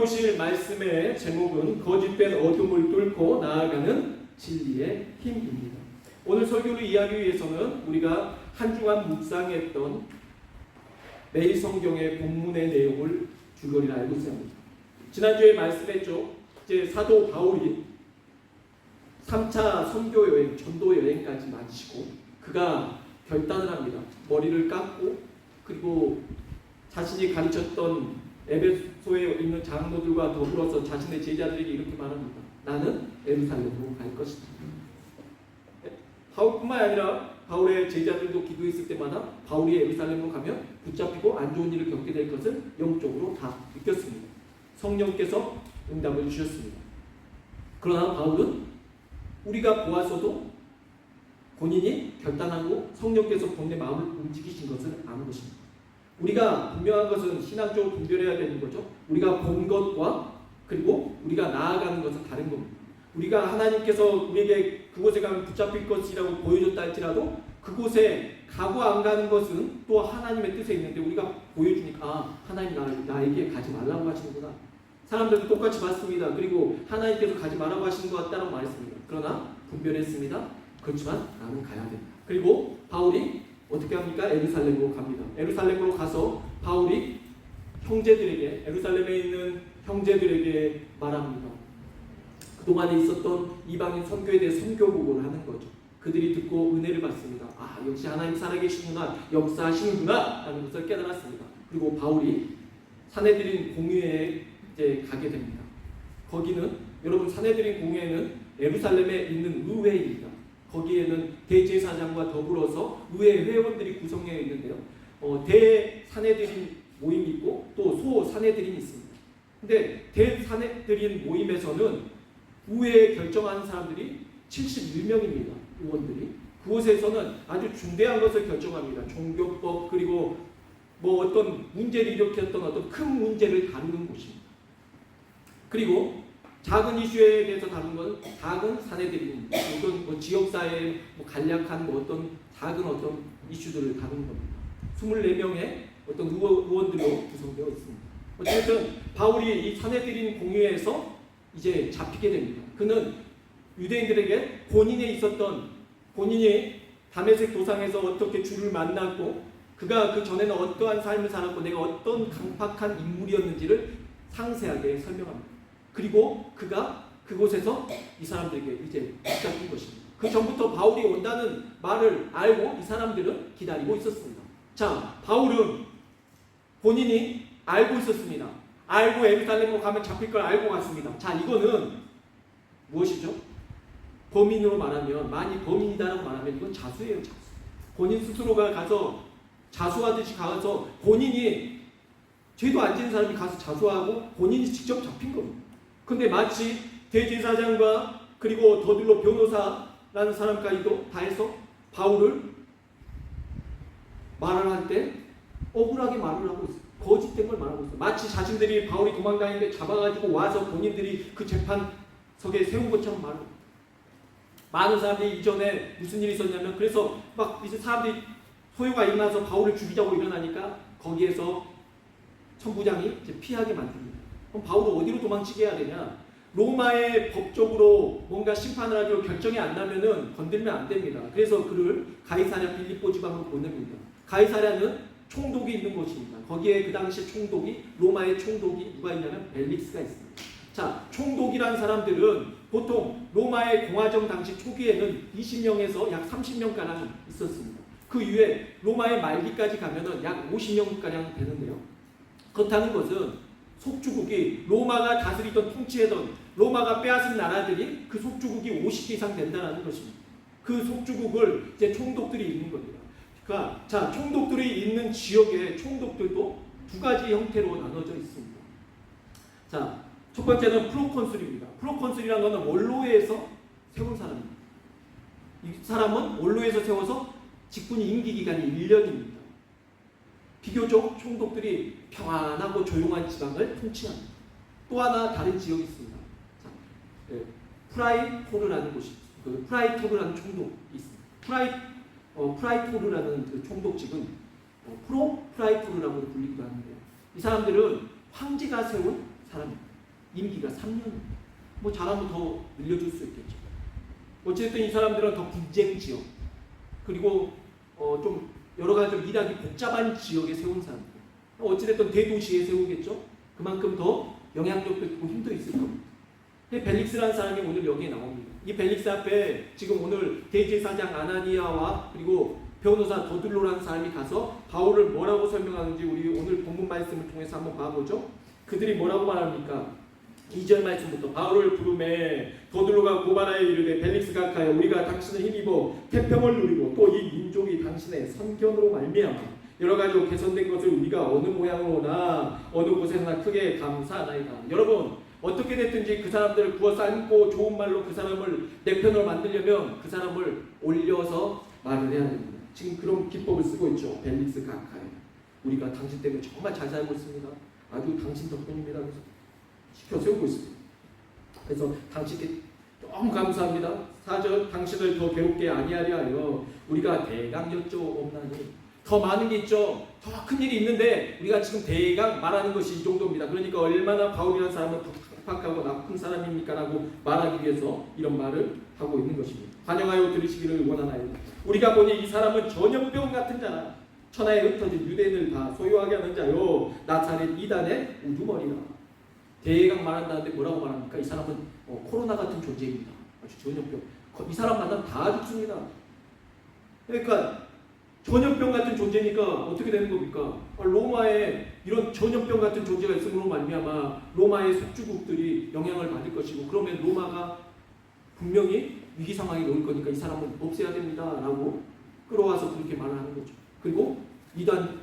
배우실 말씀의 제목은 거짓된 어둠을 뚫고 나아가는 진리의 힘입니다. 오늘 설교를 이해하기 위해서는 우리가 한 주간 묵상했던 매일 성경의 본문의 내용을 줄거리 알고 있어야 합니다. 지난주에 말씀했죠. 이제 사도 바울이 3차 선교 여행, 전도 여행까지 마치고 그가 결단을 합니다. 머리를 깎고 그리고 자신이 가르쳤던 에베소에 있는 장로들과 더불어서 자신의 제자들에게 이렇게 말합니다. 나는 예루살렘으로 갈 것이다. 바울뿐만 아니라 바울의 제자들도 기도했을 때마다 바울이 예루살렘으로 가면 붙잡히고 안 좋은 일을 겪게 될 것을 영적으로 다 느꼈습니다. 성령께서 응답을 주셨습니다. 그러나 바울은 우리가 보았어도 본인이 결단하고 성령께서 본인의 마음을 움직이신 것을 아는 것입니다. 우리가 분명한 것은 신앙적으로 분별해야 되는 거죠. 우리가 본 것과 그리고 우리가 나아가는 것은 다른 겁니다. 우리가 하나님께서 우리에게 그곳에 가면 붙잡힐 것이라고 보여줬다 할지라도 그곳에 가고 안 가는 것은 또 하나님의 뜻에 있는데 우리가 보여주니까 하나님 나에게 가지 말라고 하시는구나. 사람들도 똑같이 봤습니다. 그리고 하나님께서 가지 말라고 하시는 것 같다고 말했습니다. 그러나 분별했습니다. 그렇지만 나는 가야 된다. 그리고 바울이 어떻게 합니까? 예루살렘으로 갑니다. 예루살렘으로 가서 바울이 형제들에게, 예루살렘에 있는 형제들에게 말합니다. 그동안에 있었던 이방인 선교에 대해 선교복을 하는 거죠. 그들이 듣고 은혜를 받습니다. 아, 역시 하나님 살아계시구나, 역사하시는구나 라는 것을 깨달았습니다. 그리고 바울이 사내들인 공회에 이제 가게 됩니다. 거기는 여러분 사내들인 공회는 예루살렘에 있는 의회입니다. 거기에는 대제사장과 더불어서 의회 회원들이 구성되어 있는데요. 대사내들인 모임이 있고 또 소사내들인이 있습니다. 근데 대사내들인 모임에서는 의회에 결정하는 사람들이 71명입니다. 의원들이. 그곳에서는 아주 중대한 것을 결정합니다. 종교법 그리고 어떤 문제를 일으켰던 어떤 큰 문제를 다루는 곳입니다. 그리고 작은 이슈에 대해서 다룬 것은 작은 사내들입니다. 어떤 지역사회의 간략한 어떤 작은 어떤 이슈들을 다루는 겁니다. 24명의 어떤 의원들로 구성되어 있습니다. 어쨌든 바울이 이 사내들인 공회에서 이제 잡히게 됩니다. 그는 유대인들에게 본인이 다메섹 도상에서 어떻게 주를 만났고 그가 그 전에는 어떠한 삶을 살았고 내가 어떤 강팍한 인물이었는지를 상세하게 설명합니다. 그리고 그가 그곳에서 이 사람들에게 이제 붙잡힌 것입니다. 그 전부터 바울이 온다는 말을 알고 이 사람들은 기다리고 있었습니다. 자, 바울은 본인이 알고 있었습니다. 알고 예루살렘으로 가면 잡힐 걸 알고 갔습니다. 자, 이거는 무엇이죠? 범인으로 말하면, 만약 범인이다라고 말하면 이건 자수예요, 자수. 본인 스스로가 가서 자수하듯이 가서 본인이 죄도 안 지은 사람이 가서 자수하고 본인이 직접 잡힌 겁니다. 근데 마치 대제사장과 그리고 더들로 변호사라는 사람까지도 다 해서 바울을 말을 할 때 억울하게 말을 하고 있어요. 거짓된 걸 말하고 있어요. 마치 자신들이 바울이 도망다니는데 잡아가지고 와서 본인들이 그 재판석에 세운 것처럼 말을 해요. 많은 사람들이 이전에 무슨 일이 있었냐면 그래서 막 이제 사람들이 소요가 일어나서 바울을 죽이자고 일어나니까 거기에서 천부장이 이제 피하게 만듭니다. 그럼 바울은 어디로 도망치게 해야 되냐? 로마의 법적으로 뭔가 심판을 하기로 결정이 안 나면은 건들면 안 됩니다. 그래서 그를 가이사랴 빌립보 지방으로 보냅니다. 가이사랴는 총독이 있는 곳입니다. 거기에 그 당시 총독이 로마의 총독이 누가 있냐면 벨릭스가 있습니다. 자, 총독이란 사람들은 보통 로마의 공화정 당시 초기에는 20명에서 약 30명가량 있었습니다. 그 이후에 로마의 말기까지 가면은 약 50명가량 되는데요. 그렇다는 것은 속주국이 로마가 다스리던 통치하던 로마가 빼앗은 나라들이 그 속주국이 50개 이상 된다는 것입니다. 그 속주국을 이제 총독들이 있는 겁니다. 그러니까 자, 총독들이 있는 지역의 총독들도 두 가지 형태로 나눠져 있습니다. 자, 첫 번째는 프로콘술입니다. 프로콘술이라는 것은 원로에서 세운 사람입니다. 이 사람은 원로에서 세워서 직분이 임기 기간이 1년입니다. 비교적 총독들이 평안하고 조용한 지방을 통치합니다. 또 하나 다른 지역이 있습니다. 자, 프라이토르라는 곳이 있습니다. 프라이토르라는 총독이 있습니다. 프라이토르라는 그 총독직은 프로프라이토르라고 불리기도 하는데요. 이 사람들은 황제가 세운 사람입니다. 임기가 3년입니다. 뭐 잘하면 더 늘려줄 수 있겠죠. 어쨌든 이 사람들은 더 분쟁 지역, 그리고 좀 여러 가지 좀 일하기 복잡한 지역에 세운 사람들. 어찌됐든 대도시에 세우겠죠. 그만큼 더 영향력도 있고 힘도 있을 겁니다. 벨릭스라는 사람이 오늘 여기에 나옵니다. 이 벨릭스 앞에 지금 오늘 대제사장 아나니아와 그리고 변호사 더둘로라는 사람이 가서 바울을 뭐라고 설명하는지 우리 오늘 본문 말씀을 통해서 한번 봐보죠. 그들이 뭐라고 말합니까? 2절 말씀부터 바울을 부르매 더둘로가 고발하여 이르되 벨릭스가 가여 우리가 당신을 힘입어 태평을 누리고 또 이 민족이 당신의 선견으로 말미암아 여러 가지로 개선된 것을 우리가 어느 모양으로나 어느 곳에서나 크게 감사하나이다. 여러분 어떻게 됐든지 그 사람들을 구워 삶고 좋은 말로 그 사람을 내 편으로 만들려면 그 사람을 올려서 말을 해야 됩니다. 지금 그런 기법을 쓰고 있죠. 벨릭스 가카에 우리가 당신 때문에 정말 잘 살고 있습니다. 아주 당신 덕분입니다. 그래서 시켜 세우고 있습니다. 그래서 당신께 너무 감사합니다. 4절 당신을 더 괴롭게 아니하려 하여 우리가 대강 여쭤옵나니 더 많은 게 있죠. 더 큰 일이 있는데 우리가 지금 대강 말하는 것이 이 정도입니다. 그러니까 얼마나 바울이라는 사람은 박하고 나쁜 사람입니까? 라고 말하기 위해서 이런 말을 하고 있는 것입니다. 환영하여 들으시기를 원하나요? 우리가 보니 이 사람은 전염병 같은 자라 천하에 흩어진 유대인을 다 소유하게 하는 자요 나사렛 이단의 우두머리라. 대강 말한다는데 뭐라고 말합니까? 이 사람은 코로나 같은 존재입니다. 아주 전염병. 이 사람 만나면 다 죽습니다. 그러니까 전염병 같은 존재니까 어떻게 되는 겁니까? 로마에 이런 전염병 같은 존재가 있음으로 말미암아 로마의 속주국들이 영향을 받을 것이고 그러면 로마가 분명히 위기 상황에 놓을 거니까 이 사람은 없애야 됩니다라고 끌어와서 그렇게 말을 하는 거죠. 그리고 이단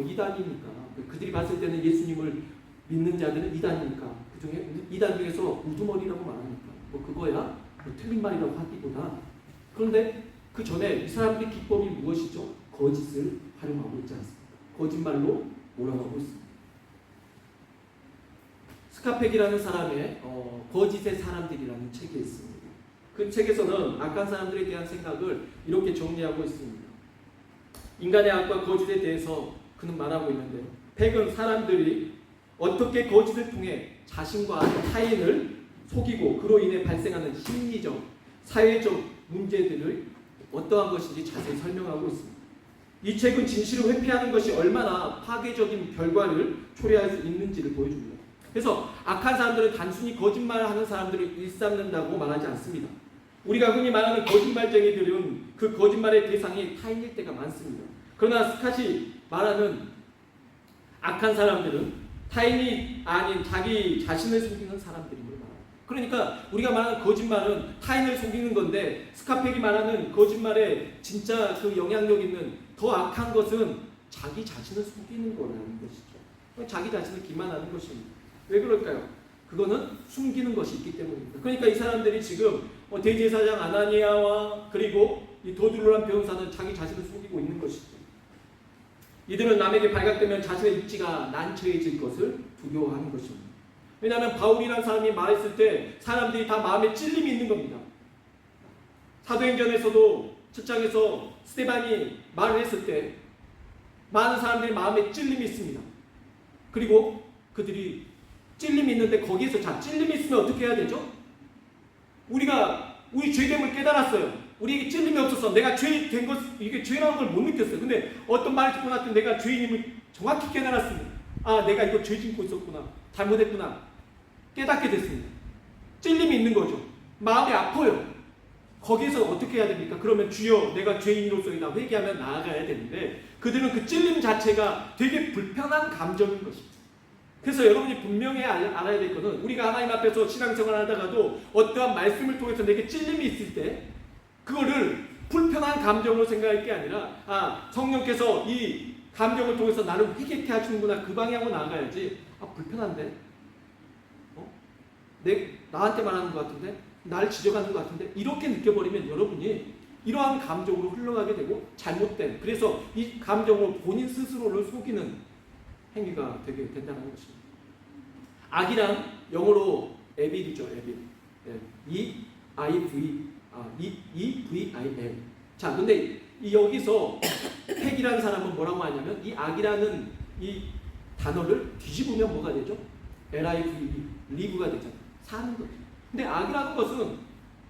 이단이니까 그들이 봤을 때는 예수님을 믿는 자들은 이단이니까 그 중에 이단 중에서 우두머리라고 말하니까 그거야 틀린 말이라고 하기보다 그런데 그 전에 이 사람들의 기법이 무엇이죠? 거짓을 활용하고 있지 않습니까? 거짓말로 몰아가고 있습니다. 스카펙이라는 사람의 거짓의 사람들이라는 책이 있습니다. 그 책에서는 악한 사람들에 대한 생각을 이렇게 정리하고 있습니다. 인간의 악과 거짓에 대해서 그는 말하고 있는데요. 팩은 사람들이 어떻게 거짓을 통해 자신과 타인을 속이고 그로 인해 발생하는 심리적, 사회적 문제들을 어떠한 것인지 자세히 설명하고 있습니다. 이 책은 진실을 회피하는 것이 얼마나 파괴적인 결과를 초래할 수 있는지를 보여줍니다. 그래서 악한 사람들은 단순히 거짓말을 하는 사람들을 일삼는다고 말하지 않습니다. 우리가 흔히 말하는 거짓말쟁이들은 그 거짓말의 대상이 타인일 때가 많습니다. 그러나 스캇이 말하는 악한 사람들은 타인이 아닌 자기 자신을 속이는 사람들임을 말합니다. 그러니까 우리가 말하는 거짓말은 타인을 속이는 건데 스카펙이 말하는 거짓말에 진짜 그 영향력 있는 더 악한 것은 자기 자신을 속이는 거라는 것이죠. 자기 자신을 기만하는 것입니다. 왜 그럴까요? 그거는 숨기는 것이 있기 때문입니다. 그러니까 이 사람들이 지금 대제사장 아나니아와 그리고 이 더둘로란 변호사는 자기 자신을 속이고 있는 것이죠. 이들은 남에게 발각되면 자신의 입지가 난처해질 것을 두려워하는 것입니다. 왜냐하면 바울이라는 사람이 말했을 때 사람들이 다 마음에 찔림이 있는 겁니다. 사도행전에서도 7장에서 스데반이 말을 했을 때 많은 사람들이 마음에 찔림이 있습니다. 그리고 그들이 찔림이 있는데 거기에서 찔림이 있으면 어떻게 해야 되죠? 우리 죄됨을 깨달았어요. 우리에게 찔림이 없었어. 내가 죄된 것, 이게 죄라는 걸 못 느꼈어요. 근데 어떤 말을 듣고 났더니 내가 죄인임을 정확히 깨달았습니다. 아, 내가 이거 죄 짓고 있었구나. 잘못했구나. 깨닫게 됐습니다. 찔림이 있는 거죠. 마음이 아파요. 거기에서 어떻게 해야 됩니까? 그러면 주여 내가 죄인으로서이다 회개하면 나아가야 되는데 그들은 그 찔림 자체가 되게 불편한 감정인 것입니다. 그래서 여러분이 분명히 알아야 될 것은 우리가 하나님 앞에서 신앙생활을 하다가도 어떠한 말씀을 통해서 내게 찔림이 있을 때 그거를 불편한 감정으로 생각할 게 아니라 성령께서 이 감정을 통해서 나를 회개케 하시는구나 그 방향으로 나아가야지 불편한데 나한테 말하는 것 같은데 나를 지적하는 것 같은데 이렇게 느껴버리면 여러분이 이러한 감정으로 흘러가게 되고 잘못된 그래서 이 감정으로 본인 스스로를 속이는 행위가 되게 된다는 것입니다. 악이란 영어로 에빌이죠. 에빌. E-V-I-L. 자, 근데 여기서 팩이라는 사람은 뭐라고 하냐면 이 악이라는 이 단어를 뒤집으면 뭐가 되죠? L-I-V-E. 리브가 되잖아요. 사는 것. 근데 악이라는 것은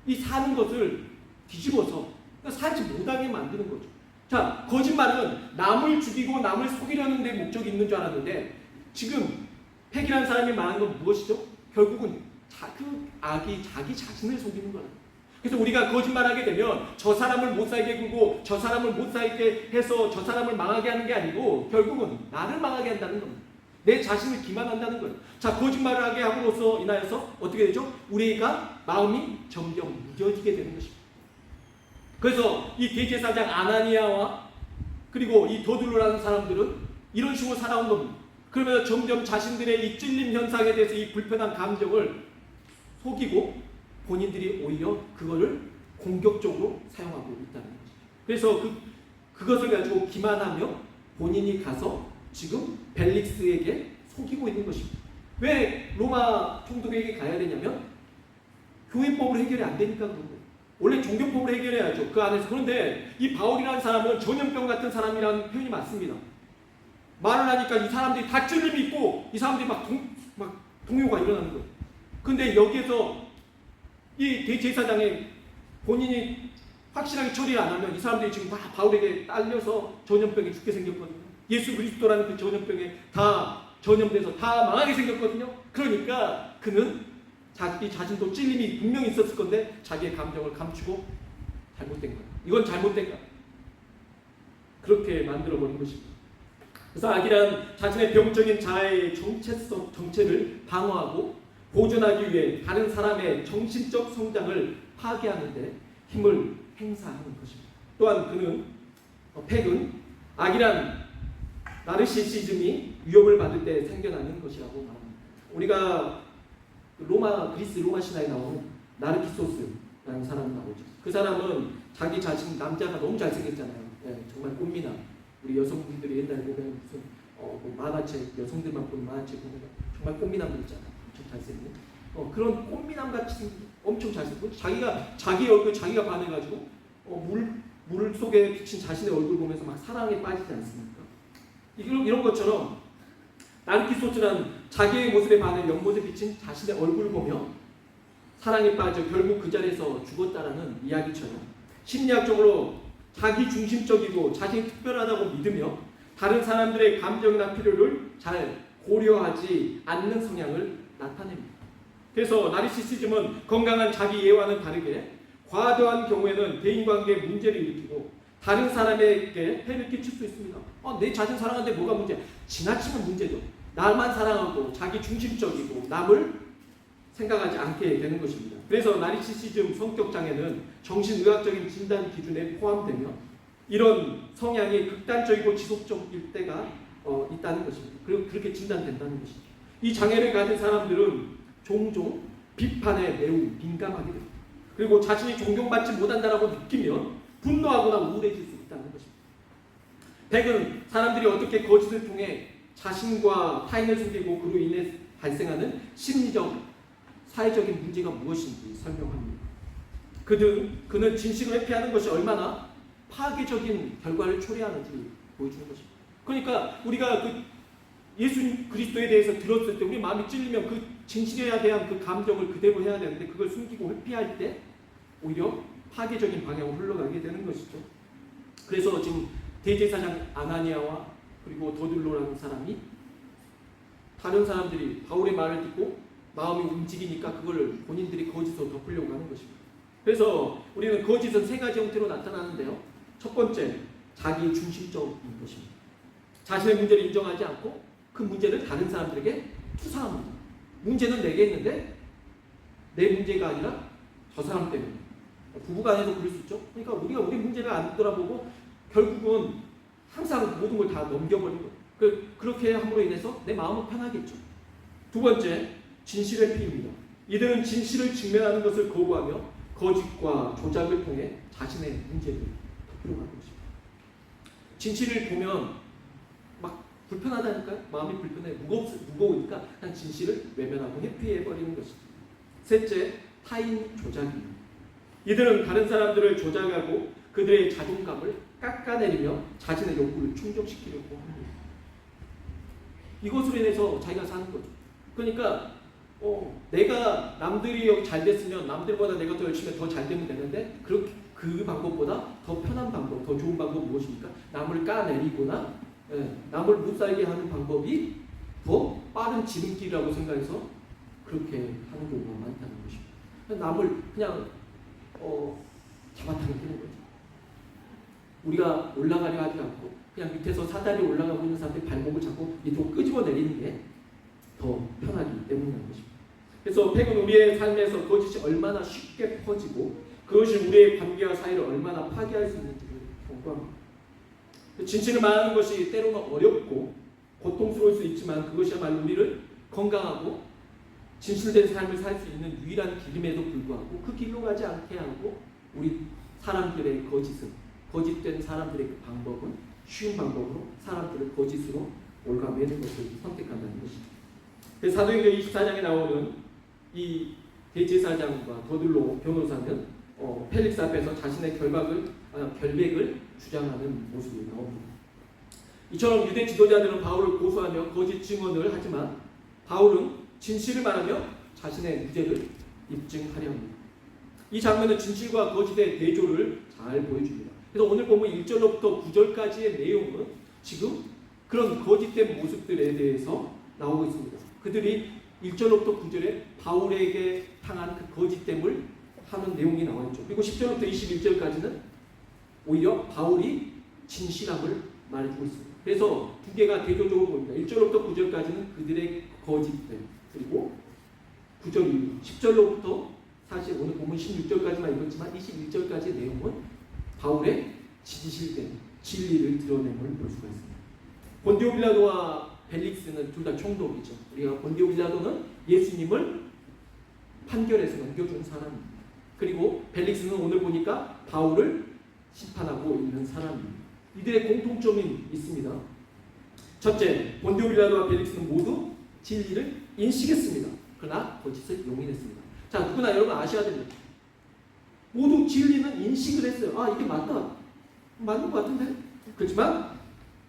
이 사는 것을 뒤집어서 살지 못하게 만드는 거죠. 자, 거짓말은 남을 죽이고 남을 속이려는 데 목적이 있는 줄 알았는데 지금 팩이라는 사람이 말하는 건 무엇이죠? 결국은 그 악이 자기 자신을 속이는 거예요. 그래서 우리가 거짓말하게 되면 저 사람을 못 살게 굴고 저 사람을 못 살게 해서 저 사람을 망하게 하는 게 아니고 결국은 나를 망하게 한다는 겁니다. 내 자신을 기만한다는 거예요. 자, 거짓말을 하게 함으로써 인하여서 어떻게 되죠? 우리가 마음이 점점 무뎌지게 되는 것입니다. 그래서 이 대제사장 아나니아와 그리고 이 도둘로라는 사람들은 이런 식으로 살아온 겁니다. 그러면서 점점 자신들의 이 찔림 현상에 대해서 이 불편한 감정을 속이고 본인들이 오히려 그거를 공격적으로 사용하고 있다는 거죠. 그래서 그것을 가지고 기만하며 본인이 가서 지금 벨릭스에게 속이고 있는 것입니다. 왜 로마 총독에게 가야 되냐면 교회법으로 해결이 안 되니까 그런 거예요. 원래 종교법으로 해결해야죠. 그 안에서. 그런데 이 바울이라는 사람은 전염병 같은 사람이라는 표현이 맞습니다. 말을 하니까 이 사람들이 다 찔림이 있고 이 사람들이 막 동요가 일어나는 거예요. 근데 여기에서 이 대제사장이 본인이 확실하게 처리를 안 하면 이 사람들이 지금 다 바울에게 딸려서 전염병에 죽게 생겼거든요. 예수 그리스도라는 그 전염병에 다 전염돼서 다 망하게 생겼거든요. 그러니까 그는 자기 자신도 찔림이 분명히 있었을 건데 자기의 감정을 감추고 잘못된 거예요. 이건 잘못된 거예요. 그렇게 만들어버린 것입니다. 그래서 악이란 자신의 병적인 자아의 정체를 방어하고 보존하기 위해 다른 사람의 정신적 성장을 파괴하는데 힘을 행사하는 것입니다. 또한 팩은 악이란 나르시시즘이 위협을 받을 때 생겨나는 것이라고 말합니다. 우리가 그리스 로마 신화에 나오는 나르키소스라는 사람이 나오죠. 그 사람은 자기 자신 남자가 너무 잘생겼잖아요. 네, 정말 꽃미남. 우리 여성분들이 옛날에 보면 무슨 만화책 여성들만 보는 만화책 보면 정말 꽃미남들 있잖아요. 엄청 잘생긴. 그런 꽃미남 같이 생긴 엄청 잘생기고 자기 얼굴 자기가 반해가지고 물 속에 비친 자신의 얼굴 보면서 막 사랑에 빠지지 않습니까? 이런 것처럼 나르키소스는 자기의 모습에 반해 연못에 비친 자신의 얼굴을 보며 사랑에 빠져 결국 그 자리에서 죽었다라는 이야기처럼 심리학적으로 자기 중심적이고 자신이 특별하다고 믿으며 다른 사람들의 감정이나 필요를 잘 고려하지 않는 성향을 나타냅니다. 그래서 나르시시즘은 건강한 자기 이해와는 다르게 과도한 경우에는 대인관계에 문제를 일으키고 다른 사람에게 해를 끼칠 수 있습니다. 내 자신 사랑하는데 뭐가 문제야? 지나치면 문제죠. 나만 사랑하고 자기 중심적이고 남을 생각하지 않게 되는 것입니다. 그래서 나르시시즘 성격장애는 정신의학적인 진단 기준에 포함되며 이런 성향이 극단적이고 지속적일 때가 있다는 것입니다. 그리고 그렇게 진단된다는 것이죠. 이 장애를 가진 사람들은 종종 비판에 매우 민감하게 됩니다. 그리고 자신이 존경받지 못한다라고 느끼면 분노하거나 우울해질 수 있다는 것입니다. 백은 사람들이 어떻게 거짓을 통해 자신과 타인을 속이고 그로 인해 발생하는 심리적, 사회적인 문제가 무엇인지 설명합니다. 그는 진실을 회피하는 것이 얼마나 파괴적인 결과를 초래하는지 보여주는 것입니다. 그러니까 우리가 예수 그리스도에 대해서 들었을 때 우리 마음이 찔리면 그 진실에 대한 그 감정을 그대로 해야 되는데 그걸 숨기고 회피할 때 오히려 파괴적인 방향으로 흘러가게 되는 것이죠. 그래서 지금 대제사장 아나니아와 그리고 도둘로라는 사람이 다른 사람들이 바울의 말을 듣고 마음이 움직이니까 그걸 본인들이 거짓으로 덮으려고 하는 것입니다. 그래서 우리는 거짓은 세 가지 형태로 나타나는데요. 첫 번째, 자기 중심적인 것입니다. 자신의 문제를 인정하지 않고 그 문제를 다른 사람들에게 투사합니다. 문제는 내게 있는데 내 문제가 아니라 저 사람 때문에. 부부간에도 그럴 수 있죠. 그러니까 우리가 우리 문제를 안 돌아보고 결국은 항상 모든 걸 다 넘겨버리는 거예요. 그렇게 함으로 인해서 내 마음은 편하겠죠. 두 번째, 진실의 피입니다. 이들은 진실을 직면하는 것을 거부하며 거짓과 조작을 통해 자신의 문제를 덮으려고 하는 것입니다. 진실을 보면 막 불편하다니까요. 마음이 불편해 무거우니까 그냥 진실을 외면하고 회피해버리는 것입니다. 셋째, 타인 조작입니다. 이들은 다른 사람들을 조작하고 그들의 자존감을 깎아내리며 자신의 욕구를 충족시키려고 합니다. 이것으로 인해서 자기가 사는 거죠. 그러니까 내가 남들이 여기 잘 됐으면 남들보다 내가 더 열심히 더 잘 되면 되는데 그 방법보다 더 편한 방법, 더 좋은 방법은 무엇입니까? 남을 까내리거나 남을 못 살게 하는 방법이 더 빠른 지름길이라고 생각해서 그렇게 하는 경우가 많다는 것입니다. 남을 그냥 잡아당기는 거죠. 우리가 올라가려 하지 않고 그냥 밑에서 사다리 올라가고 있는 사람들의 발목을 잡고 밑으로 끄집어 내리는 게 더 편하기 때문인 것입니다. 그래서 팩은 우리의 삶에서 거짓이 얼마나 쉽게 퍼지고 그것이 우리의 관계와 사이를 얼마나 파괴할 수 있는지를 경고합니다. 진실을 말하는 것이 때로는 어렵고 고통스러울 수 있지만 그것이야말로 우리를 건강하고 진실된 삶을 살 수 있는 유일한 길임에도 불구하고 그 길로 가지 않게 하고 우리 사람들의 거짓된 사람들의 그 방법은 쉬운 방법으로 사람들을 거짓으로 올가매는 것을 선택한다는 것입니다. 사도행전 24장에 나오는 이 대제사장과 더들로 변호사는 펠릭스 앞에서 자신의 결백을 주장하는 모습이 나옵니다. 이처럼 유대 지도자들은 바울을 고소하며 거짓 증언을 하지만 바울은 진실을 말하며 자신의 무죄를 입증하려 합니다. 이 장면은 진실과 거짓의 대조를 잘 보여줍니다. 그래서 오늘 보면 1절로부터 9절까지의 내용은 지금 그런 거짓된 모습들에 대해서 나오고 있습니다. 그들이 1절로부터 9절에 바울에게 향한 그 거짓됨을 하는 내용이 나와 있죠. 그리고 10절부터 21절까지는 오히려 바울이 진실함을 말해주고 있습니다. 그래서 두 개가 대조적으로 보입니다. 1절로부터 9절까지는 그들의 거짓됨, 그리고 9절 이후 10절로부터 사실 오늘 보면 16절까지만 읽었지만 21절까지의 내용은 바울의 진실된 진리를 드러냄을 볼 수가 있습니다. 본디오 빌라도와 벨릭스는 둘 다 총독이죠. 우리가 본디오 빌라도는 예수님을 판결해서 넘겨준 사람입니다. 그리고 벨릭스는 오늘 보니까 바울을 심판하고 있는 사람입니다. 이들의 공통점이 있습니다. 첫째, 본디오 빌라도와 벨릭스는 모두 진리를 인식했습니다. 그러나 거짓을 용인했습니다. 자, 누구나 여러분 아셔야 됩니다. 모두 진리는 인식을 했어요. 아, 이게 맞다. 맞는 것 같은데? 그렇지만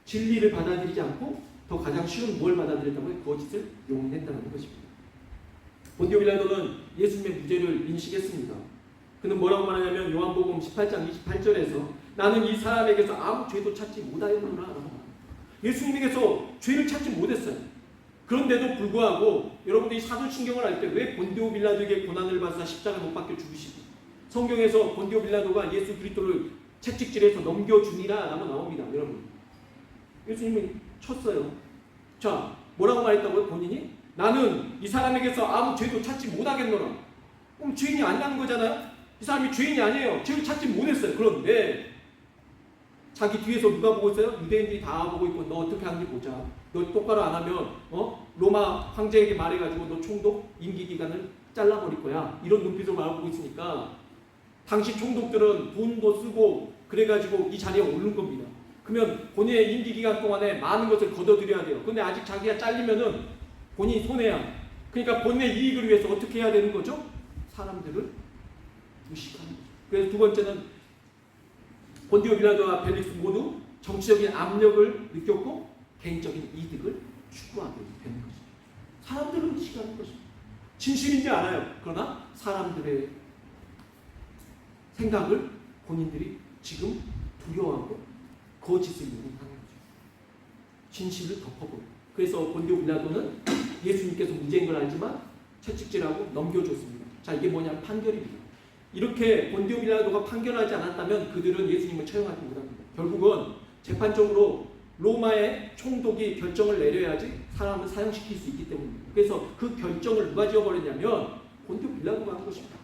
진리를 받아들이지 않고 더 가장 쉬운 뭘 받아들였다고요? 거짓을 용인했다는 것입니다. 본디오 빌라도는 예수님의 무죄를 인식했습니다. 그는 뭐라고 말하냐면 요한복음 18장 28절에서 나는 이 사람에게서 아무 죄도 찾지 못하였노라 라고 말합니다. 예수님에게서 죄를 찾지 못했어요. 그런데도 불구하고 여러분들이 사도신경을 할 때 왜 본디오 빌라도에게 고난을 받아서 십자가 못 박혀 죽으시고 성경에서 본디오 빌라도가 예수 그리스도를 채찍질해서 넘겨주니라 라고 나옵니다. 여러분, 예수님이 쳤어요. 자, 뭐라고 말했다고요? 본인이? 나는 이 사람에게서 아무 죄도 찾지 못하겠노라. 그럼 죄인이 아니라는 거잖아요. 이 사람이 죄인이 아니에요. 죄를 찾지 못했어요. 그런데 자기 뒤에서 누가 보고 있어요? 유대인들이 다 보고 있고 너 어떻게 하는지 보자. 너 똑바로 안 하면 로마 황제에게 말해가지고 너 총독 임기기간을 잘라버릴 거야. 이런 눈빛으로 말하고 있으니까 당시 총독들은 돈도 쓰고 그래가지고 이 자리에 오른 겁니다. 그러면 본인의 임기기간 동안에 많은 것을 거둬들여야 돼요. 근데 아직 자기가 잘리면은 본인이 손해야. 그러니까 본인의 이익을 위해서 어떻게 해야 되는 거죠? 사람들을 무시하는 거죠. 그래서 두 번째는 본디오 빌라도와 벨릭스 모두 정치적인 압력을 느꼈고 개인적인 이득을 추구하게 되는 것입니다. 사람들을 무시하는 것입니다. 진실인지 알아요. 그러나 사람들의 생각을 본인들이 지금 두려워하고 거짓을 용인하는 거죠. 진실을 덮어버려요. 그래서 본디오 빌라도는 예수님께서 무죄인 걸 알지만 채찍질하고 넘겨줬습니다. 자, 이게 뭐냐면 판결입니다. 이렇게 본디오 빌라도가 판결하지 않았다면 그들은 예수님을 처형하지 못합니다. 결국은 재판적으로 로마의 총독이 결정을 내려야지 사람을 사형시킬 수 있기 때문입니다. 그래서 그 결정을 누가 지어버렸냐면 본디오 빌라도가 한 것입니다.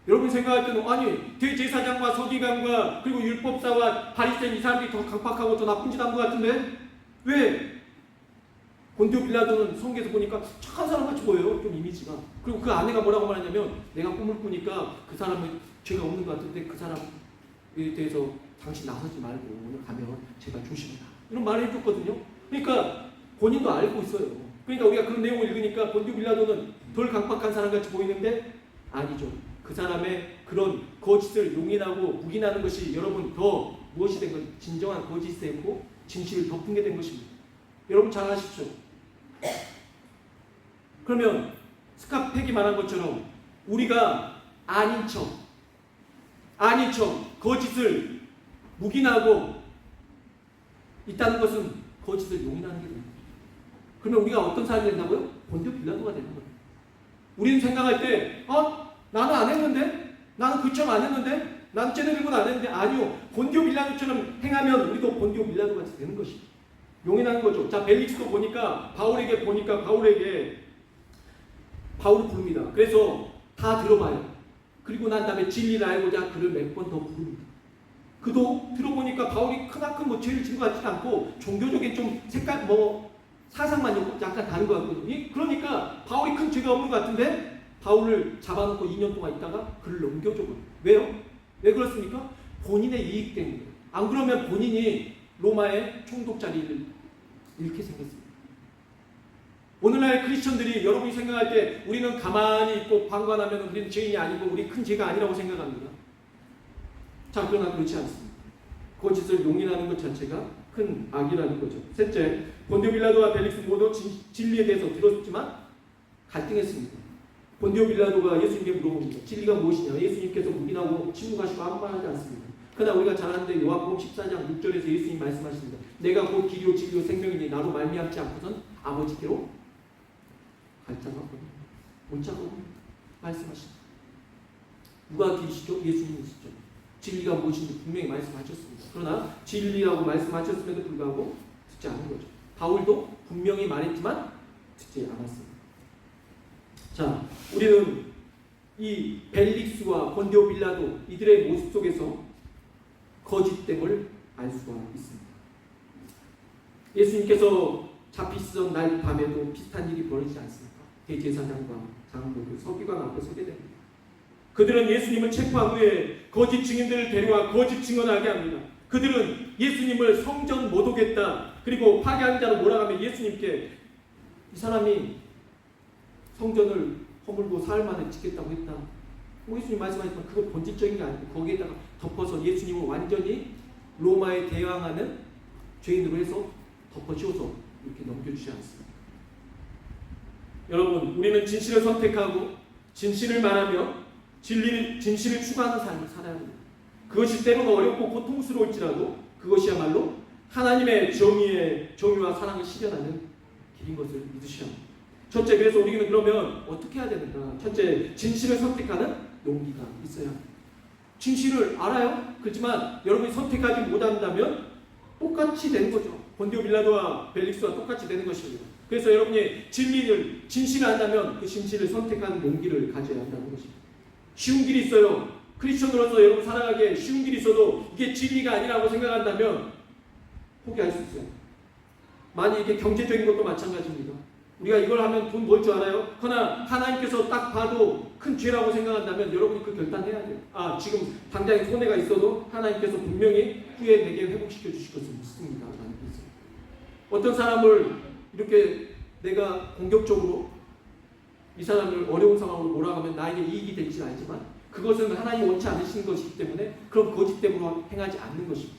여러분 생각할 때는 아니 대제사장과 서기관과 그리고 율법사와 바리새인 이 사람들이 더 강팍하고 더 나쁜 짓 한 것 같은데 왜? 본디오 빌라도는 성경에서 보니까 착한 사람 같이 보여요. 좀 이미지가. 그리고 그 아내가 뭐라고 말하냐면 내가 꿈을 꾸니까 그 사람은 죄가 없는 것 같은데 그 사람에 대해서 당신 나서지 말고 오늘 가면 제가 조심해라. 이런 말을 해줬거든요. 그러니까 본인도 알고 있어요. 그러니까 우리가 그런 내용을 읽으니까 본디오 빌라도는 덜 강팍한 사람 같이 보이는데 아니죠. 그 사람의 그런 거짓을 용인하고 묵인하는 것이 여러분 더 무엇이 된 것, 진정한 거짓이 되고 진실을 덮은 게 된 것입니다. 여러분 잘 아십시오. 그러면 스카펙이 말한 것처럼 우리가 아닌 척 거짓을 묵인하고 있다는 것은 거짓을 용인하는 게 됩니다. 그러면 우리가 어떤 사람이 된다고요? 본디오 빌라도가 되는 거예요. 우리는 생각할 때 나는 안 했는데? 나는 그처럼 안 했는데? 나는 쟤네들보다 안 했는데? 아니요. 본디오 빌라도처럼 행하면 우리도 본디오 빌라도 같이 되는 것이죠. 용인하는 거죠. 자, 벨릭스도 보니까 바울이 부릅니다. 그래서 다 들어봐요. 그리고 난 다음에 진리를 알고자 그를 몇 번 더 부릅니다. 그도 들어보니까 바울이 크나큰 죄를 진 것 같지 않고 종교적인 좀 색깔 사상만 약간 다른 것 같거든요. 그러니까 바울이 큰 죄가 없는 것 같은데 바울을 잡아놓고 2년 동안 있다가 그를 넘겨줘요. 왜요? 왜 그렇습니까? 본인의 이익 때문에. 안 그러면 본인이 로마의 총독 자리를 잃게 생겼습니다. 오늘날 크리스천들이 여러분이 생각할 때 우리는 가만히 있고 방관하면 우리는 죄인이 아니고 우리 큰 죄가 아니라고 생각합니다. 자, 그러나 그렇지 않습니다. 거짓을 용인하는 것 자체가 큰 악이라는 거죠. 셋째, 본디오 빌라도와 벨릭스 모두 진리에 대해서 들었지만 갈등했습니다. 본디오 빌라도가 예수님께 물어봅니다. 진리가 무엇이냐? 예수님께서 묵인하고 침묵하시고 아무 말 하지 않습니다. 그러나 우리가 잘 아는데 요한복음 14장 6절에서 예수님 말씀하십니다. 내가 곧 길이요 진리요 생명이니 나로 말미암지 않고선 아버지께로 갈 자가 없거든요. 올 자가 없거든요. 말씀하십니다. 누가 길이시죠? 예수님이시죠. 진리가 무엇인지 분명히 말씀하셨습니다. 그러나 진리라고 말씀하셨음에도 불구하고 듣지 않은 거죠. 바울도 분명히 말했지만 듣지 않았습니다. 자, 우리는 이 벨릭스와 본디오 빌라도 이들의 모습 속에서 거짓됨을 알 수가 있습니다. 예수님께서 잡히시던 날 밤에도 비슷한 일이 벌어지지 않습니까? 대제사장과 장로들, 서기관 앞에 서게 됩니다. 그들은 예수님을 체포한 후에 거짓 증인들을 데려와 거짓 증언하게 합니다. 그들은 예수님을 성전 못 오겠다, 그리고 파괴한 자로 몰아가며 예수님께 이 사람이 성전을 허물고 사흘 만에 짓겠다고 했다. 예수님 말씀하시지만 그거 본질적인 게 아니고 거기에다가 덮어서 예수님을 완전히 로마에 대항하는 죄인으로 해서 덮어씌워서 이렇게 넘겨주지 않습니다. 여러분, 우리는 진실을 선택하고 진실을 말하며 진실을 추구하는 삶을 살아야 합니다. 그것이 때로는 어렵고 고통스러울지라도 그것이야말로 하나님의 정의와 사랑을 실현하는 길인 것을 믿으셔야 합니다. 첫째, 그래서 우리는 그러면 어떻게 해야 되는가? 첫째, 진실을 선택하는 용기가 있어야 합니다. 진실을 알아요. 그렇지만 여러분이 선택하지 못한다면 똑같이 되는 거죠. 본디오 빌라도와 벨릭스와 똑같이 되는 것입니다. 그래서 여러분이 진실을 안다면 그 진실을 선택하는 용기를 가져야 한다는 것입니다. 쉬운 길이 있어요. 크리스천으로서 여러분 살아가기에 쉬운 길이 있어도 이게 진리가 아니라고 생각한다면 포기할 수 있어요. 만약 이게 경제적인 것도 마찬가지입니다. 우리가 이걸 하면 돈 벌 줄 알아요? 그러나 하나님께서 딱 봐도 큰 죄라고 생각한다면 여러분이 그 결단해야 돼요. 지금 당장 손해가 있어도 하나님께서 분명히 후에 내게 회복시켜 주실 것을 믿습니다. 라는 게 있어요. 어떤 사람을 이렇게 내가 공격적으로 이 사람을 어려운 상황으로 몰아가면 나에게 이익이 될지 알지만 그것은 하나님이 원치 않으시는 것이기 때문에 그런 거짓됨으로 행하지 않는 것입니다.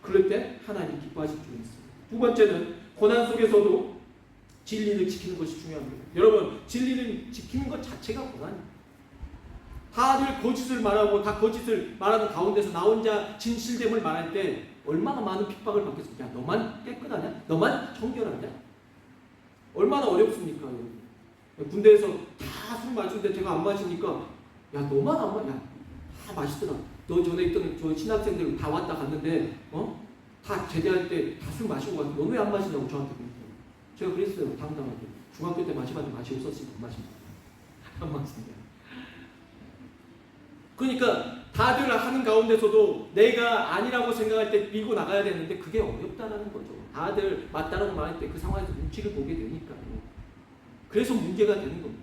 그럴 때 하나님 기뻐하실 줄 믿습니다. 두 번째는 고난 속에서도 진리를 지키는 것이 중요합니다. 여러분, 진리를 지키는 것 자체가 고난입니다. 다들 거짓을 말하고 다 거짓을 말하는 가운데서 나 혼자 진실됨을 말할 때 얼마나 많은 핍박을 받겠습니까? 야, 너만 깨끗하냐? 너만 청결하냐? 얼마나 어렵습니까? 여러분? 군대에서 다 술 마시는데 제가 안 마시니까 야, 너만 안 마셔. 야, 다 마시더라. 너 전에 있던 저 신학생들 다 왔다 갔는데 다 제대할 때 다 술 마시고 갔는데 너는 왜 안 마시냐고 저한테 그랬어요. 제가 그랬어요. 당당하게. 중학교 때 마시면 맛이 없었으니까 못 마십니다. 안 마십니다. 그러니까 다들 하는 가운데서도 내가 아니라고 생각할 때 밀고 나가야 되는데 그게 어렵다라는 거죠. 다들 맞다라고 말할 때 그 상황에서 눈치를 보게 되니까요. 그래서 문제가 되는 겁니다.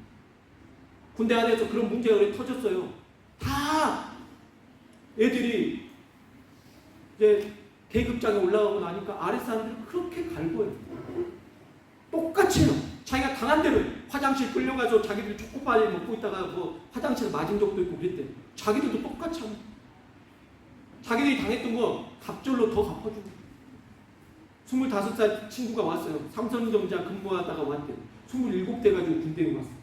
군대 안에서 그런 문제가 터졌어요. 다 애들이 이제 계급장에 올라가고 나니까 아랫 사람들이 그렇게 갈고요. 똑같이 해요. 자기가 당한 대로 화장실 끌려가서 자기들이 초코파이 먹고 있다가 뭐 화장실에 맞은 적도 있고 그랬대. 자기들도 똑같이 합니다. 자기들이 당했던 거 갑절로 더 갚아주고. 25살 친구가 왔어요. 삼성전자 근무하다가 왔대요. 27대 가지고 군대에 왔어요.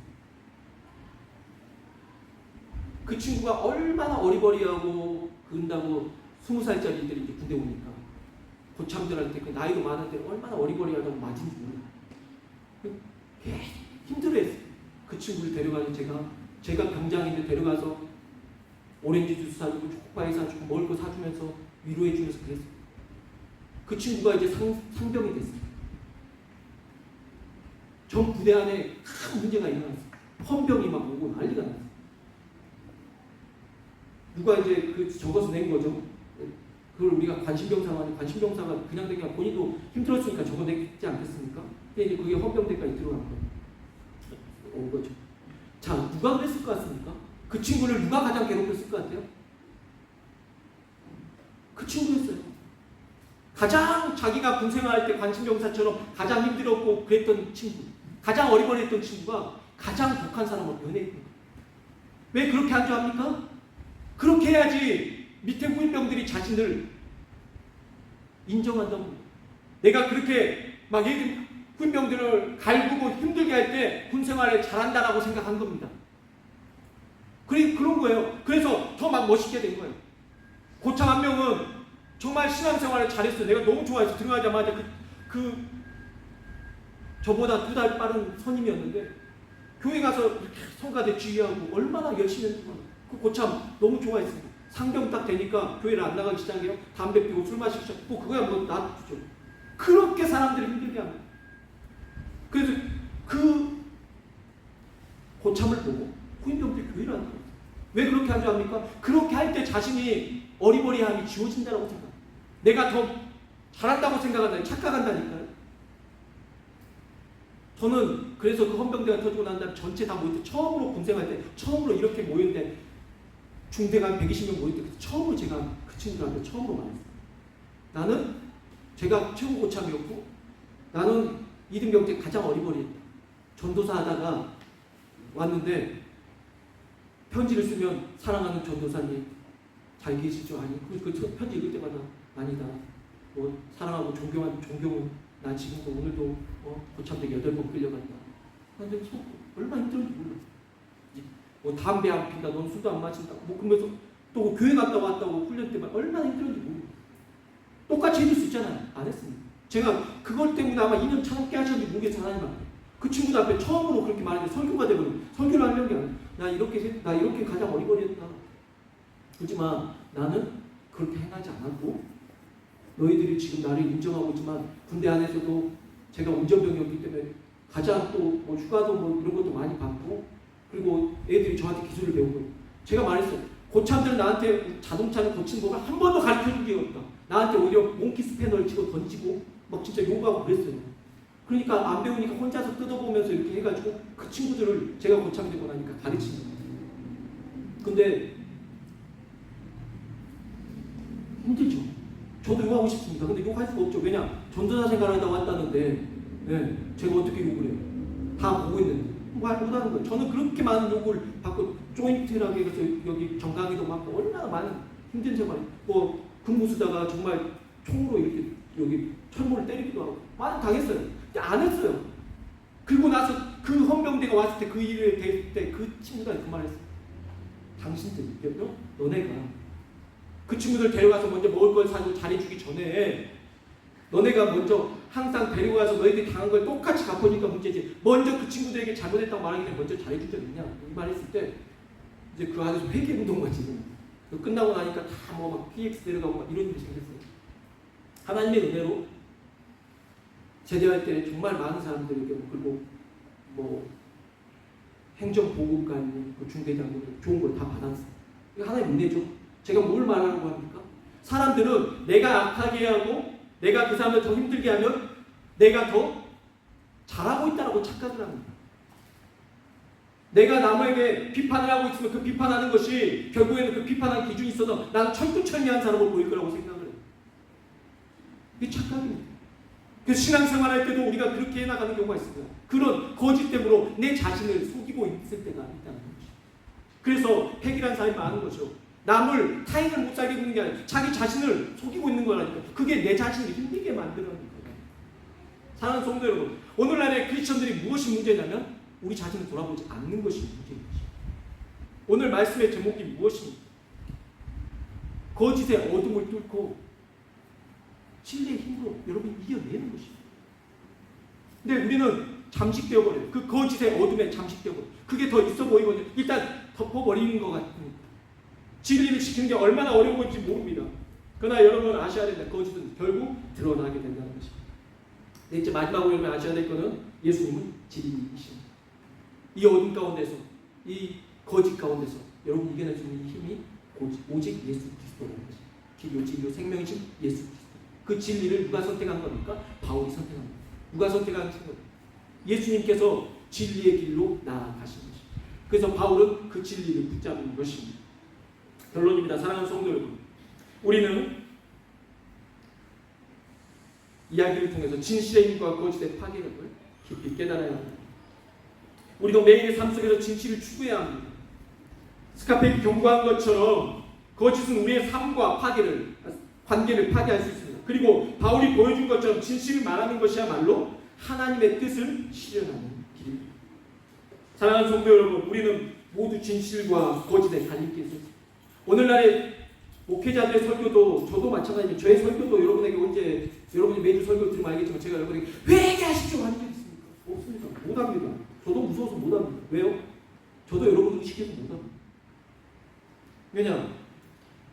그 친구가 얼마나 어리버리하고 그런다고 20살짜리들이 이제 군대 오니까 고참들한테 그 나이도 많은데 얼마나 어리버리하다고 맞은지 몰라. 힘들어했어요. 그 친구를 데려가서 제가 병장인데 데려가서 오렌지 주스 사주고 초코파이 사주고 먹을 거 사주면서 위로해주면서 그랬어요. 그 친구가 이제 상병이 됐어요. 전 부대 안에 큰 문제가 일어났어요. 헌병이 막 오고 난리가 났어요. 누가 이제 그 적어서 낸 거죠. 그걸 우리가 관심병사가 그냥 되게 본인도 힘들었으니까 적어냈지 않겠습니까? 근데 이제 그게 헌병대까지 들어간 온 거죠. 자, 누가 그랬을 것 같습니까? 그 친구를 누가 가장 괴롭혔을 것 같아요? 그 친구였어요. 가장 자기가 군생활할 때 관심병사처럼 가장 힘들었고 그랬던 친구, 가장 어리버리했던 친구가 가장 독한 사람으로 변해있는 거예요. 왜 그렇게 안 좋아합니까? 그렇게 해야지 밑에 후임병들이 자신을 인정한다고. 내가 그렇게 막 후임병들을 갈구고 힘들게 할 때 군생활을 잘한다라고 생각한 겁니다. 그런 거예요. 그래서 더 막 멋있게 된 거예요. 고참 한 명은 정말 신앙생활을 잘했어요. 내가 너무 좋아해서 들어가자마자 저보다 2달 빠른 선임이었는데 교회 가서 이렇게 성가대 지휘하고 얼마나 열심히 했는지 몰라요. 그 고참 너무 좋아했어요. 상병 딱 되니까 교회를 안 나가기 시작해요. 담배 피우고 술 마시기 시작하고 그거야 뭐 놔두죠. 그렇게 사람들이 힘들게 합니다. 그래서 그 고참을 보고 후임병들이 교회를 안 나가요. 왜 그렇게 안 좋아합니까? 그렇게 할 때 자신이 어리버리함이 지워진다고 생각해요. 내가 더 잘한다고 생각한다. 착각한다니까요. 저는 그래서 그 헌병대가 터지고 난 다음에 전체 다 모일 때 처음으로 군생활 때 처음으로 이렇게 모였는데 중대가 한 120명 모일 때 처음으로 제가 그 친구들한테 처음으로 말했어요. 나는 제가 최고 고참이었고 나는 이등병 때 가장 어리버리했다. 전도사 하다가 왔는데 편지를 쓰면 사랑하는 전도사님 잘 계시죠? 아니 그 편지 읽을 때마다 아니다. 뭐 사랑하고 존경은 나 지금도 오늘도 고참대 8번 끌려간다. 근데 얼마나 힘들었는지 몰라. 뭐 담배 안 핀다, 넌 술도 안 마신다. 뭐 그러면서 또 교회 갔다 왔다고 훈련 때만 얼마나 힘들었는지 몰라. 똑같이 해줄 수 있잖아요. 안 했습니다. 제가 그것 때문에 아마 2년 참게 하셨는지 모르겠지만 하나님 앞에 그 친구들 앞에 처음으로 그렇게 말했는데 설교가 되버리고 설교를 하려는 게 아니야. 나 이렇게 가장 어리버리했다. 그렇지만 나는 그렇게 행하지 않았고 너희들이 지금 나를 인정하고 있지만 군대 안에서도 제가 운전병이었기 때문에 가장 또 뭐 휴가도 뭐 이런 것도 많이 받고 그리고 애들이 저한테 기술을 배우고 제가 말했어요. 고참들은 나한테 자동차를 고치는 법을 한 번도 가르쳐준 게 없다. 나한테 오히려 몽키 스패너를 치고 던지고 막 진짜 욕하고 그랬어요. 그러니까 안 배우니까 혼자서 뜯어보면서 이렇게 해가지고 그 친구들을 제가 고참 되고 나니까 가르치는 거예요. 근데 힘들죠. 저도 욕하고 싶습니다. 근데 욕할 수가 없죠. 왜냐? 전도사 생활하다 왔다는데 제가 어떻게 욕을 해요? 다 보고 있는데 말 못하는 거예요. 저는 그렇게 많은 욕을 받고 조인트라고 해서 여기 정강이도 많고 얼마나 많은 힘든 생활 뭐 근무 쓰다가 정말 총으로 이렇게 여기 철문을 때리기도 하고 많이 당했어요. 근데 안 했어요. 그리고 나서 그 헌병대가 왔을 때 그 일을 대했을 때 그 친구가 그 말했어요. 당신들 느꼈죠? 너네가 그 친구들 데려가서 먼저 먹을 걸 사고 잘해주기 전에 너네가 먼저 항상 데리고 가서 너희들이 당한 걸 똑같이 갚으니까 문제지. 먼저 그 친구들에게 잘못했다고 말하기 전에 먼저 잘해준 적 있냐? 이 말했을 때 이제 그 안에서 회계운동만 지금 끝나고 나니까 다 뭐 막 PX 데려가고 막 이런 일이 생겼어요. 하나님의 은혜로 제대할 때 정말 많은 사람들에게 그리고 뭐 행정보급관님, 그 중대장님들 좋은 걸 다 받았어요. 이거 하나의 은혜죠. 제가 뭘 말하려고 합니까? 사람들은 내가 악하게 하고 내가 그 사람을 더 힘들게 하면 내가 더 잘하고 있다고 착각을 합니다. 내가 남에게 비판을 하고 있으면 그 비판하는 것이 결국에는 그 비판하는 기준이 있어서 나는 천투천미한 사람으로 보일 거라고 생각을 해요. 이게 착각입니다. 그래서 신앙생활 할 때도 우리가 그렇게 해나가는 경우가 있습니다. 그런 거짓됨으로 내 자신을 속이고 있을 때가 있다는 거죠. 그래서 폐기란 사람이 많은 거죠. 남을 타인을 못 살게 하는 게 아니라 자기 자신을 속이고 있는 거라니까. 그게 내 자신을 힘들게 만드는 거예요. 사랑하는 성도 여러분, 오늘날의 크리스천들이 무엇이 문제냐면 우리 자신을 돌아보지 않는 것이 문제인 것이에요. 오늘 말씀의 제목이 무엇입니까? 거짓의 어둠을 뚫고 진리의 힘으로 여러분 이겨내는 것입니다. 근데 우리는 잠식되어 버려요. 그 거짓의 어둠에 잠식되어 버려요. 그게 더 있어 보이거든요. 일단 덮어버리는 것 같습니다. 진리를 지키는 게 얼마나 어려운 건지 모릅니다. 그러나 여러분 아셔야 된다. 거짓은 결국 드러나게 된다는 것입니다. 네, 이제 마지막으로 여러분 아셔야 될 것은 예수님은 진리이십니다. 이 어둠 가운데서, 이 거짓 가운데서 여러분 이겨낼 수 있는 힘이 오직 예수 그리스도라는 것입니다. 길이요 진리요 생명이신 예수 그리스도. 그 진리를 누가 선택한 겁니까? 바울이 선택한 겁니다. 누가 선택한 겁니까? 예수님께서 진리의 길로 나아가신 것입니다. 그래서 바울은 그 진리를 붙잡는 것입니다. 결론입니다. 사랑하는 성도 여러분, 우리는 이야기를 통해서 진실의 힘과 거짓의 파괴력을 깊이 깨달아야 합니다. 우리도 매일의 삶 속에서 진실을 추구해야 합니다. 스카페이 경고한 것처럼 거짓은 우리의 삶과 관계를 파괴할 수 있습니다. 그리고 바울이 보여준 것처럼 진실을 말하는 것이야말로 하나님의 뜻을 실현하는 길입니다. 사랑하는 성도 여러분, 우리는 모두 진실과 거짓의 갈림길에 있습니다. 오늘날의 목회자들의 설교도 저도 마찬가지입니다. 저의 설교도 여러분에게 언제 여러분이 매주 설교 들으면 알겠지만 제가 여러분에게 회개하십시오 하는 게 있습니까? 없습니다. 못합니다. 저도 무서워서 못합니다. 왜요? 저도 여러분을 의식해서 못합니다. 왜냐?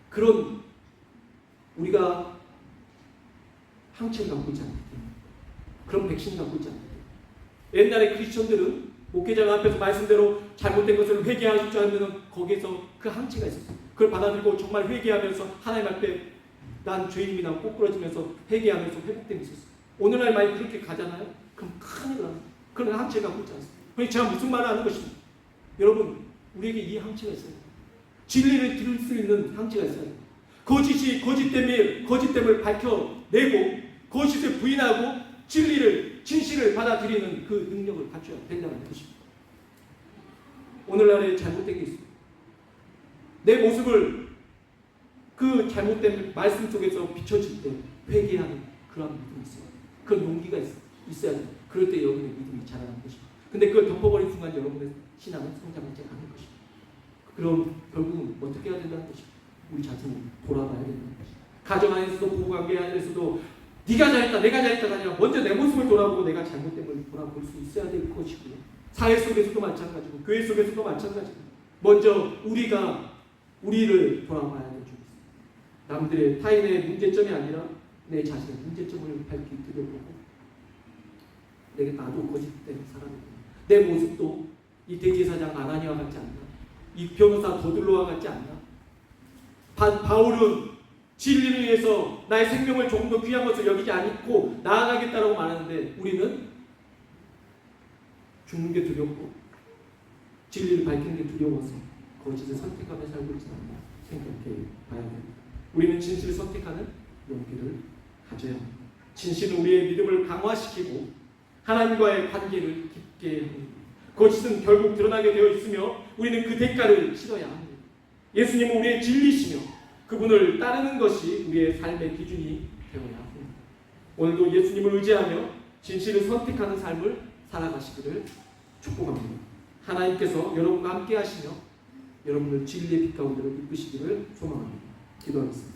그런 우리가 항체를 갖고 있지 않기 때문에, 그런 백신을 갖고 있지 않기 때문에. 옛날에 크리스천들은 목회자가 앞에서 말씀대로 잘못된 것을 회개하십시오 하면 거기에서 그 항체가 있었어요. 그걸 받아들이고 정말 회개하면서 하나님 앞에 난 죄인입니다 꼬꾸라지면서 회개하면서 회복됨이 있었어요. 오늘날 많이 그렇게 가잖아요. 그럼 큰일 납니다. 그런 항체가 갖고 있지 않습니다. 그러니까 제가 무슨 말을 하는 것입니다. 여러분, 우리에게 이 항체가 있어요. 진리를 들을 수 있는 항체가 있어요. 거짓됨을 밝혀내고 거짓을 부인하고 진실을 받아들이는 그 능력을 갖춰야 된다는 것입니다. 오늘날에 잘못된 게 있습니다. 내 모습을 그 잘못된 말씀 속에서 비춰질 때 회개하는 그런 믿음이 있어요. 그런 용기가 있어야 돼요. 그럴 때 여러분의 믿음이 자라는 것입니다. 근데 그걸 덮어버린 순간 여러분의 신앙은 성장하지 않을 것입니다. 그럼 결국은 어떻게 해야 된다는 것입니다. 우리 자신을 돌아봐야 된다는 것입니다. 가정 안에서도 부부관계 안에서도 네가 잘했다 내가 잘했다가 아니라 먼저 내 모습을 돌아보고 내가 잘못된 걸 돌아볼 수 있어야 될 것이고요. 사회 속에서도 마찬가지고 교회 속에서도 마찬가지고 먼저 우리를 돌아봐야 될 줄이 있습니다. 남들의 타인의 문제점이 아니라 내 자신의 문제점을 밝히 들여보고 나도 거짓된 사람이구나. 내 모습도 이 대제사장 아나니아와 같지 않나? 이 변호사 더들로와 같지 않나? 바울은 진리를 위해서 나의 생명을 조금 더 귀한 것을 여기지 않고 나아가겠다라고 말하는데 우리는 죽는 게 두렵고 진리를 밝히는 게 두려워서 거짓을 선택하며 살고 있지 않나 생각해 봐야 됩니다. 우리는 진실을 선택하는 용기를 가져야 합니다. 진실은 우리의 믿음을 강화시키고 하나님과의 관계를 깊게 합니다. 거짓은 결국 드러나게 되어 있으며 우리는 그 대가를 치러야 합니다. 예수님은 우리의 진리시며 그분을 따르는 것이 우리의 삶의 기준이 되어야 합니다. 오늘도 예수님을 의지하며 진실을 선택하는 삶을 살아가시기를 축복합니다. 하나님께서 여러분과 함께 하시며 여러분을 진리의 빛 가운데로 이끄시기를 소망합니다. 기도하겠습니다.